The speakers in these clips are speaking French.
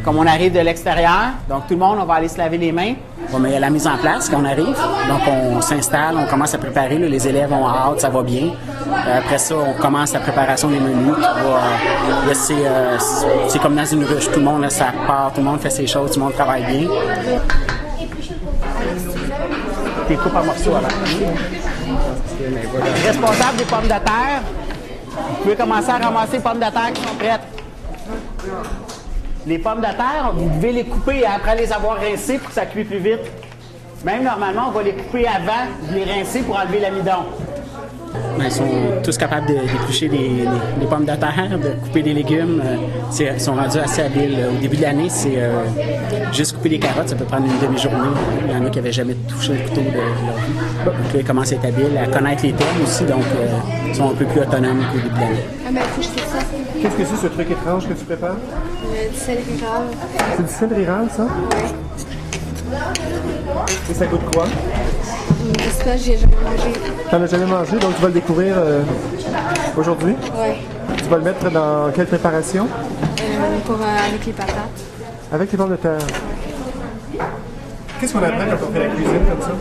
comme on arrive de l'extérieur, donc tout le monde, on va aller se laver les mains. Bon, mais il y a la mise en place quand on arrive. Donc, on s'installe, on commence à préparer. Là, les élèves ont hâte, ça va bien. Après ça, on commence la préparation des menus. C'est comme dans une ruche. Tout le monde, là, ça part, tout le monde fait ses choses, tout le monde travaille bien. T'es coupes en morceaux avant. Responsable des pommes de terre, vous pouvez commencer à ramasser les pommes de terre qui sont prêtes. Les pommes de terre, vous devez les couper après les avoir rincées pour que ça cuise plus vite. Même normalement, on va les couper avant de les rincer pour enlever l'amidon. Ils sont tous capables d'éplucher les pommes de terre, de couper des légumes. Ils sont rendus assez habiles. Au début de l'année, c'est juste couper des carottes, ça peut prendre une demi-journée. Il y en a qui n'avaient jamais touché le couteau de leur vie. Donc là, ils commencent à être habiles, à connaître les termes aussi, donc ils sont un peu plus autonomes qu'au début de l'année. Ah ben, faut que je fasse ça. Qu'est-ce que c'est ce truc étrange que tu prépares? Du céleri râle. C'est du céleri râle, ça? Oui. Et ça goûte quoi? Je sais pas, j'ai jamais mangé. T'en as jamais mangé, donc tu vas le découvrir aujourd'hui? Ouais. Tu vas le mettre dans quelle préparation? Avec les patates. Avec les pommes de terre. Qu'est-ce qu'on apprend quand on fait la cuisine comme ça?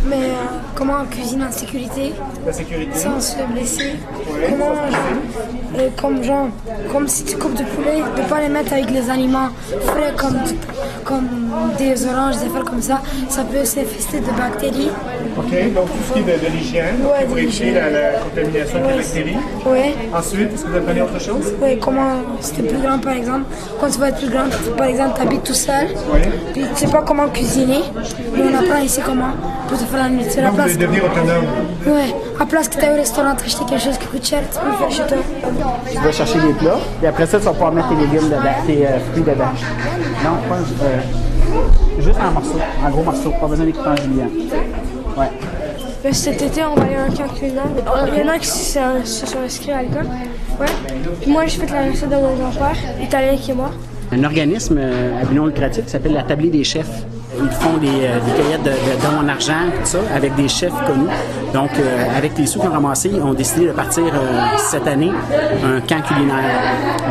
Mais comment cuisiner en sécurité, La sécurité. sans se blesser. Ouais, Comment, sans comme si tu coupes du poulet, de ne pas les mettre avec les aliments frais comme des oranges, des affaires comme ça. Ça peut s'infester de bactéries. OK, donc tout ce qui est de l'hygiène, Ouais, pour de éviter l'hygiène. la contamination des bactéries. Ouais. Ensuite, est-ce que vous apprenez autre chose? Oui, comment, si t'es plus grand par exemple, quand tu vas être plus grand, par exemple, tu habites tout seul, Oui. puis tu sais pas comment cuisiner, mais on apprend ici comment pour te faire la nourriture. Donc, vous allez devenir autonome. Ouais, à place que tu ailles au restaurant t'acheter quelque chose qui coûte cher, tu peux le faire chez toi. Tu vas chercher des plats, et après ça, tu vas pouvoir mettre tes légumes dedans, tes fruits dedans. Non, pas juste en morceaux, en gros morceaux, pas besoin d'équipement julien. Ouais. Cet été, on va aller à un camp culinaire. Il y en a qui se sont inscrits à l'école. Ouais. Puis moi, j'ai fait la recette de mon grand-père, italien qui est mort. Un organisme à but non lucratif qui s'appelle la Tablée des chefs. Ils font des cueillettes de dons en argent, tout ça, avec des chefs connus. Donc, avec les sous qu'ils ont ramassés, ils ont décidé de partir cette année un camp culinaire.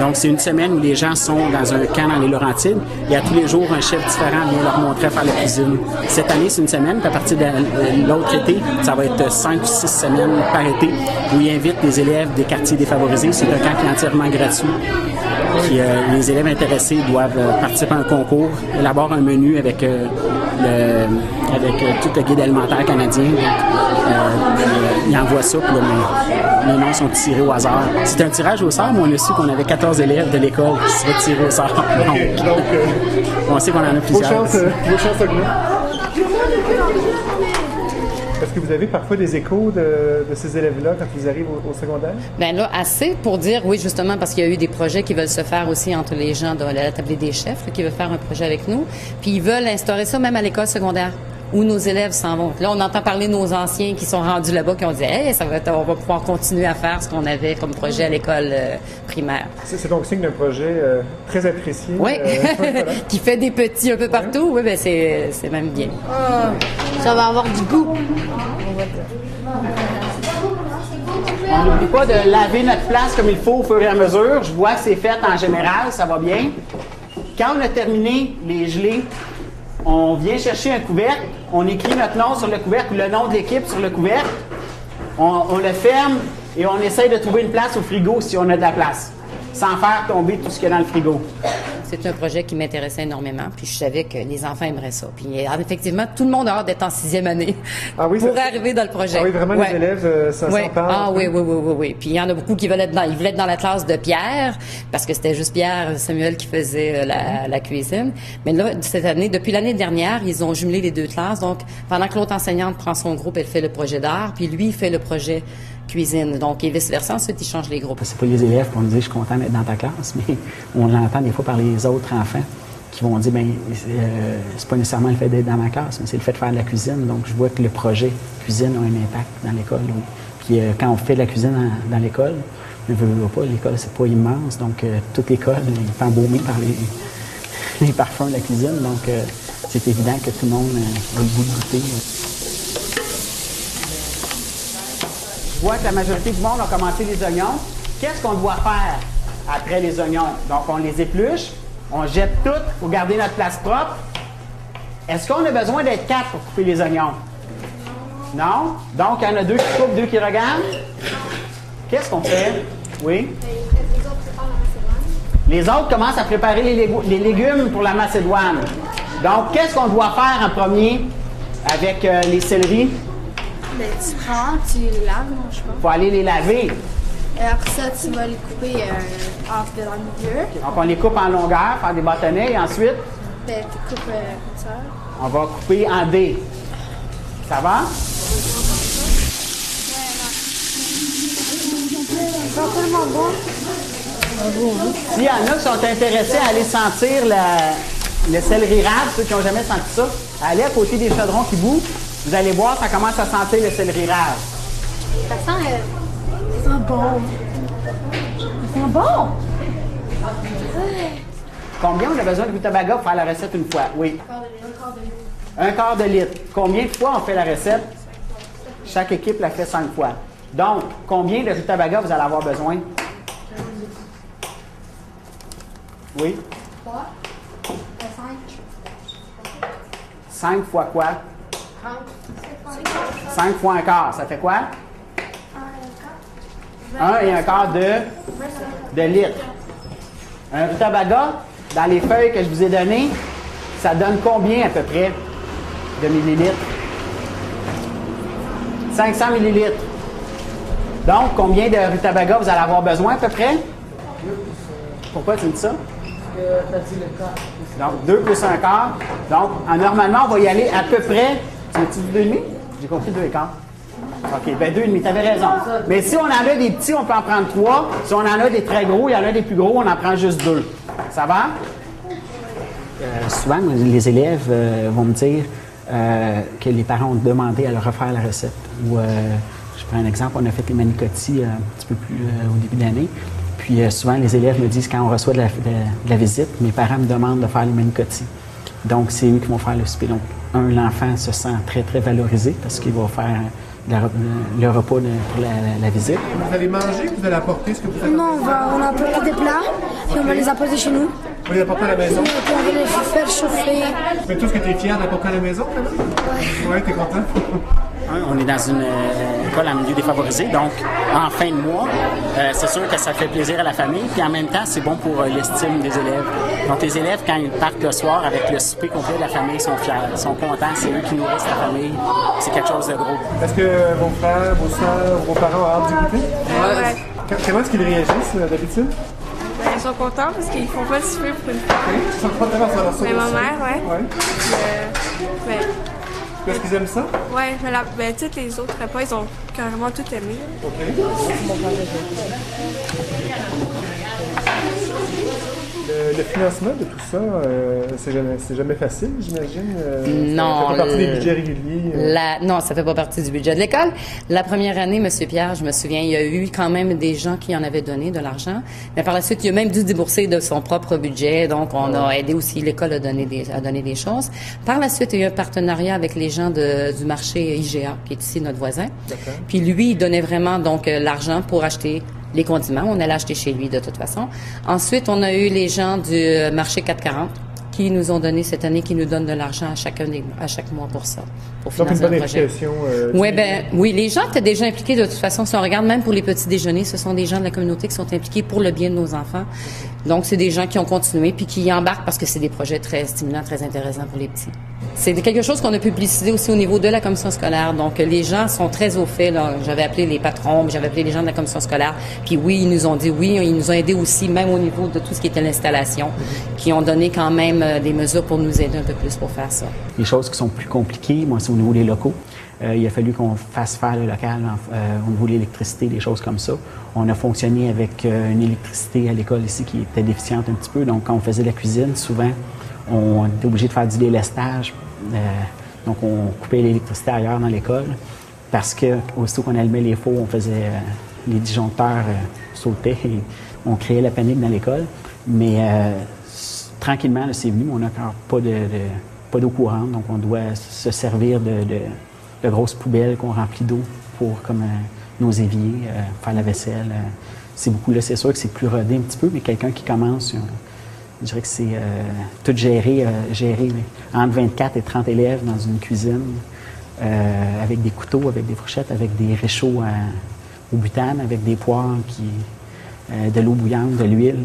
Donc, c'est une semaine où les gens sont dans un camp dans les Laurentides et à tous les jours, un chef différent vient leur montrer à faire la cuisine. Cette année, c'est une semaine, puis à partir de l'autre été, ça va être 5 ou 6 semaines par été où ils invitent des élèves des quartiers défavorisés. C'est un camp qui est entièrement gratuit. Puis, les élèves intéressés doivent participer à un concours, élaborer un menu avec tout le guide alimentaire canadien. Ils envoient ça, puis là, les noms sont tirés au hasard. C'est un tirage au sort, mais on a su qu'on avait 14 élèves de l'école qui seraient tirés au sort. Donc, on sait qu'on en a plusieurs. Vos chances augmentent. Est-ce que vous avez parfois des échos de ces élèves-là quand ils arrivent au secondaire? Bien là, assez pour dire, oui, justement, parce qu'il y a eu des projets qui veulent se faire aussi entre les gens de la Tablée des chefs, là, qui veulent faire un projet avec nous. Puis ils veulent instaurer ça même à l'école secondaire, où nos élèves s'en vont. Là, on entend parler de nos anciens qui sont rendus là-bas, qui ont dit, hey, on va pouvoir continuer à faire ce qu'on avait comme projet à l'école primaire. C'est donc signe d'un projet très apprécié. Oui, voilà. qui fait des petits un peu partout. Oui, bien, c'est même bien. Ça va avoir du goût. On n'oublie pas de laver notre place comme il faut au fur et à mesure. Je vois que c'est fait en général, ça va bien. Quand on a terminé les gelées, on vient chercher un couvercle, on écrit notre nom sur le couvercle ou le nom de l'équipe sur le couvercle, on le ferme et on essaye de trouver une place au frigo si on a de la place, sans faire tomber tout ce qu'il y a dans le frigo. C'est un projet qui m'intéressait énormément, puis je savais que les enfants aimeraient ça. Puis effectivement, tout le monde a hâte d'être en 6e année pour arriver dans le projet. Ah oui, vraiment, les élèves, ça s'en parle. Ah oui. Puis il y en a beaucoup qui voulaient être dans la classe de Pierre, parce que c'était juste Pierre Samuel qui faisait la cuisine. Mais là, cette année, depuis l'année dernière, ils ont jumelé les deux classes. Donc, pendant que l'autre enseignante prend son groupe, elle fait le projet d'art, puis lui, il fait le projet cuisine. Donc, et vice-versa, ensuite, ils changent les groupes. C'est pas les élèves qui vont nous dire « je suis content d'être dans ta classe », mais on l'entend des fois par les autres enfants qui vont dire « ben c'est pas nécessairement le fait d'être dans ma classe, mais c'est le fait de faire de la cuisine ». Donc, je vois que le projet cuisine a un impact dans l'école. Puis, quand on fait de la cuisine dans l'école, ne veut pas, l'école, c'est pas immense. Donc, toute l'école est embaummée par les parfums de la cuisine. Donc, c'est évident que tout le monde a le goût de goûter. Je vois que la majorité du monde a commencé les oignons. Qu'est-ce qu'on doit faire après les oignons? Donc, on les épluche, On jette tout pour garder notre place propre. Est-ce qu'on a besoin d'être 4 pour couper les oignons? Non? Donc, il y en a 2 qui coupent, 2 qui regardent. Qu'est-ce qu'on fait? Oui? Les autres commencent à préparer les légumes pour la macédoine. Donc, qu'est-ce qu'on doit faire en premier avec les céleris? Ben, tu prends, tu les laves, non, je sais pas. Il faut aller les laver. Après ça, tu vas les couper dans le milieu. Donc, on les coupe en longueur, faire des bâtonnets, et ensuite, Ben, tu coupes comme ça. on va couper en dés. Ça va? C'est tellement bon. S'il y en a qui sont intéressés à aller sentir le céleri rave, ceux qui n'ont jamais senti ça, allez à côté des chaudrons qui bouent. Vous allez voir, ça commence à sentir le céleri rave. Ça sent C'est bon. C'est bon. Combien on a besoin de rutabaga pour faire la recette une fois? Oui. Un quart de litre. Combien de fois on fait la recette? Chaque équipe la fait 5 fois. Donc, combien de rutabaga vous allez avoir besoin? Oui? 3, 5. 5 fois quoi? 5 fois un quart, ça fait quoi? 1 et un quart de litre. Un rutabaga, dans les feuilles que je vous ai données, ça donne combien à peu près de millilitres? 500 millilitres. Donc, combien de rutabaga vous allez avoir besoin à peu près? Pourquoi tu me dis ça? Donc, 2 plus un quart. Donc, normalement, on va y aller à peu près. Tu m'as-tu dit 2,5? J'ai compris 2 et quart. OK, ben 2,5, tu avais raison. Mais si on en a des petits, on peut en prendre 3. Si on en a des très gros, il y en a des plus gros, on en prend juste 2. Ça va? Souvent, les élèves vont me dire que les parents ont demandé à leur refaire la recette. Ou, je prends un exemple, on a fait les manicotti un petit peu plus au début de l'année. Puis souvent, les élèves me disent, quand on reçoit de la visite, mes parents me demandent de faire les manicotti. Donc, c'est eux qui vont faire le souper. Donc, l'enfant se sent très, très valorisé parce qu'il va faire le repas pour la visite. Vous allez manger ou vous allez apporter ce que vous avez? Non, on a apporté des plats et on va les apporter chez nous. Vous les apporter à la maison? Et puis on va les faire chauffer. Mais tout ce que tu es fier d'apporter à la maison, quand même? Ouais, t'es content? On est dans une école en milieu défavorisé, donc en fin de mois, c'est sûr que ça fait plaisir à la famille, puis en même temps, c'est bon pour l'estime des élèves. Donc les élèves, quand ils partent le soir avec le souper complet de la famille, sont fiers, sont contents, c'est eux qui nourrissent la famille, c'est quelque chose de gros. Est-ce que vos frères, vos soeurs, vos parents ont hâte d'y goûter? Ouais. Comment est-ce qu'ils réagissent d'habitude? Ben, ils sont contents parce qu'ils font pas le souper pour une fois. Ils sont pas tellement sur leur Mais ma mère, ouais. Ouais. Est-ce qu'ils aiment ça? Ouais, mais tous les autres repas, ils ont carrément tout aimé. OK. Le financement de tout ça, c'est jamais facile, j'imagine? Non. Ça fait pas partie des budgets réguliers? Non, ça fait pas partie du budget de l'école. La première année, M. Pierre, je me souviens, il y a eu quand même des gens qui en avaient donné de l'argent. Mais par la suite, il a même dû débourser de son propre budget. Donc, on a aidé aussi, l'école à donner des choses. Par la suite, il y a eu un partenariat avec les gens du marché IGA, qui est ici notre voisin. D'accord. Puis lui, il donnait vraiment donc l'argent pour acheter les condiments. On allait acheter chez lui de toute façon. Ensuite, on a eu les gens du marché 440 qui nous ont donné cette année, qui nous donnent de l'argent à chaque mois pour ça, pour Donc, financer une bonne le projet. implication. Oui, les gens étaient déjà impliqués de toute façon. Si on regarde même pour les petits déjeuners, ce sont des gens de la communauté qui sont impliqués pour le bien de nos enfants. Donc, c'est des gens qui ont continué puis qui y embarquent parce que c'est des projets très stimulants, très intéressants pour les petits. C'est quelque chose qu'on a publicisé aussi au niveau de la commission scolaire. Donc, les gens sont très au fait. Là. J'avais appelé les patrons, j'avais appelé les gens de la commission scolaire. Puis oui, ils nous ont dit oui. Ils nous ont aidés aussi, même au niveau de tout ce qui était l'installation, qui ont donné quand même des mesures pour nous aider un peu plus pour faire ça. Les choses qui sont plus compliquées, moi, c'est au niveau des locaux. Il a fallu qu'on fasse faire le local au niveau de l'électricité, des choses comme ça. On a fonctionné avec une électricité à l'école ici qui était déficiente un petit peu. Donc, quand on faisait la cuisine, souvent, on était obligé de faire du délestage. Donc, on coupait l'électricité ailleurs dans l'école parce que aussitôt qu'on allumait les fours, on faisait les disjoncteurs sautaient et on créait la panique dans l'école. Mais tranquillement, là, c'est venu. On n'a encore pas d'eau courante, donc on doit se servir de grosses poubelles qu'on remplit d'eau pour comme nos éviers, faire la vaisselle. C'est beaucoup là, c'est sûr que c'est plus rodé un petit peu, mais quelqu'un qui commence, Je dirais que c'est tout géré entre 24 et 30 élèves dans une cuisine, avec des couteaux, avec des fourchettes, avec des réchauds au butane, avec des poêles, de l'eau bouillante, de l'huile.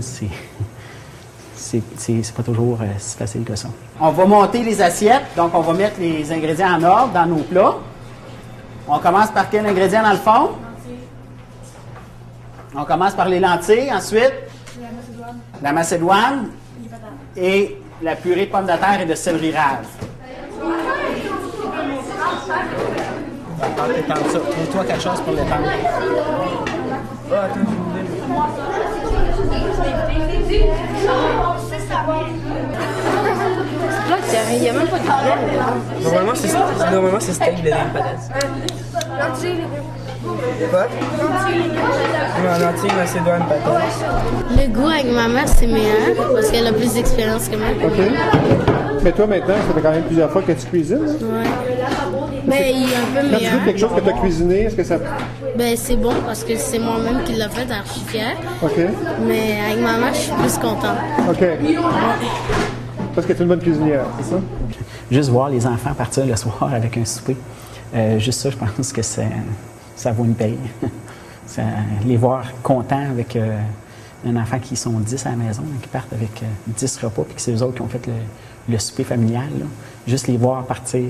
C'est pas toujours si facile que ça. On va monter les assiettes, donc on va mettre les ingrédients en ordre dans nos plats. On commence par quel ingrédient dans le fond? On commence par les lentilles, ensuite la macédoine et la purée de pommes de terre et de céleri rave. Étendre ça. Trouve-toi quelque chose pour l'étendre. Il n'y a même pas de problème. Normalement, c'est steak, blé, patates. Quoi? Lentilles, macédoine, patates. Le goût avec ma mère, c'est meilleur parce qu'elle a plus d'expérience que moi. OK. Mais toi, maintenant, ça fait quand même plusieurs fois que tu cuisines. Hein? Ouais. Mais il est un peu Quand tu meilleur. goûtes quelque chose que tu as cuisiné, est-ce que ça... Ben, c'est bon parce que c'est moi-même qui l'a fait, alors je suis fière. OK. Mais avec ma mère, je suis plus contente. OK. Parce que tu es une bonne cuisinière, c'est ça? Juste voir les enfants partir le soir avec un souper, juste ça, je pense que ça vaut une paye. Les voir contents avec un enfant qui sont 10 à la maison, qui partent avec 10 repas, puis que c'est eux autres qui ont fait le souper familial. Là. Juste les voir partir,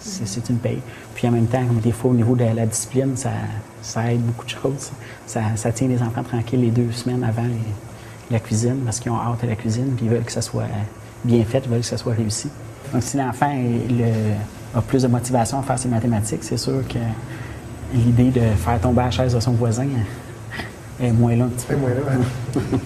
c'est une paye. Puis en même temps, comme des fois, au niveau de la discipline, ça aide beaucoup de choses. Ça tient les enfants tranquilles les 2 semaines avant la cuisine, parce qu'ils ont hâte à la cuisine, puis ils veulent que ça soit bien fait, ils veulent que ça soit réussi. Donc, si l'enfant a plus de motivation à faire ses mathématiques, c'est sûr que l'idée de faire tomber la chaise de son voisin est moins là un petit peu. C'est moins là, ouais.